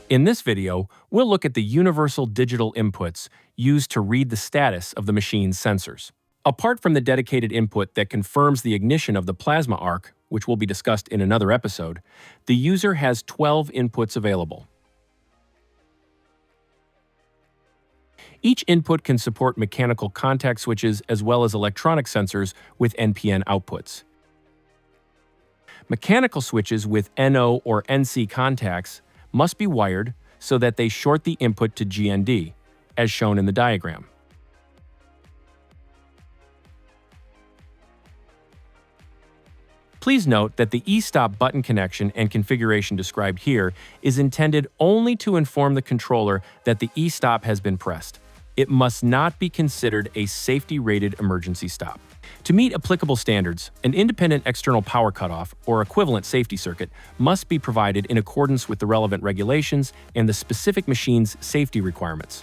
In this video, we'll look at the universal digital inputs used to read the status of the machine's sensors. Apart from the dedicated input that confirms the ignition of the plasma arc, which will be discussed in another episode, the user has 12 inputs available. Each input can support mechanical contact switches as well as electronic sensors with NPN outputs. Mechanical switches with NO or NC contacts must be wired so that they short the input to GND, as shown in the diagram. Please note that the e-stop button connection and configuration described here is intended only to inform the controller that the e-stop has been pressed. It must not be considered a safety-rated emergency stop. To meet applicable standards, an independent external power cutoff, or equivalent safety circuit, must be provided in accordance with the relevant regulations and the specific machine's safety requirements.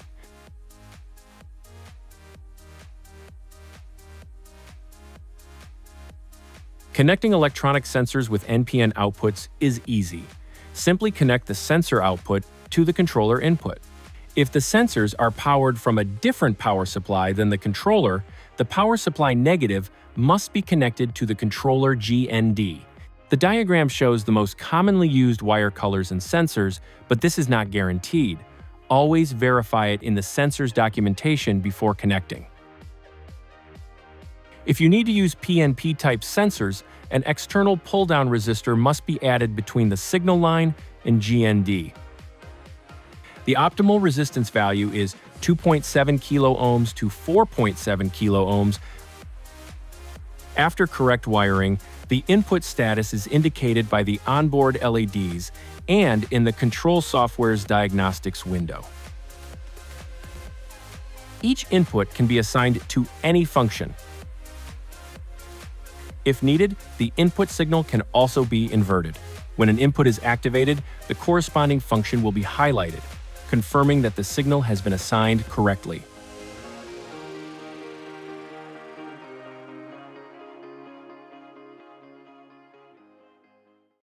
Connecting electronic sensors with NPN outputs is easy. Simply connect the sensor output to the controller input. If the sensors are powered from a different power supply than the controller, the power supply negative must be connected to the controller GND. The diagram shows the most commonly used wire colors and sensors, but this is not guaranteed. Always verify it in the sensor's documentation before connecting. If you need to use PNP-type sensors, an external pull-down resistor must be added between the signal line and GND. The optimal resistance value is 2.7 kilo ohms to 4.7 kilo ohms. After correct wiring, the input status is indicated by the onboard LEDs and in the control software's diagnostics window. Each input can be assigned to any function. If needed, the input signal can also be inverted. When an input is activated, the corresponding function will be highlighted, confirming that the signal has been assigned correctly.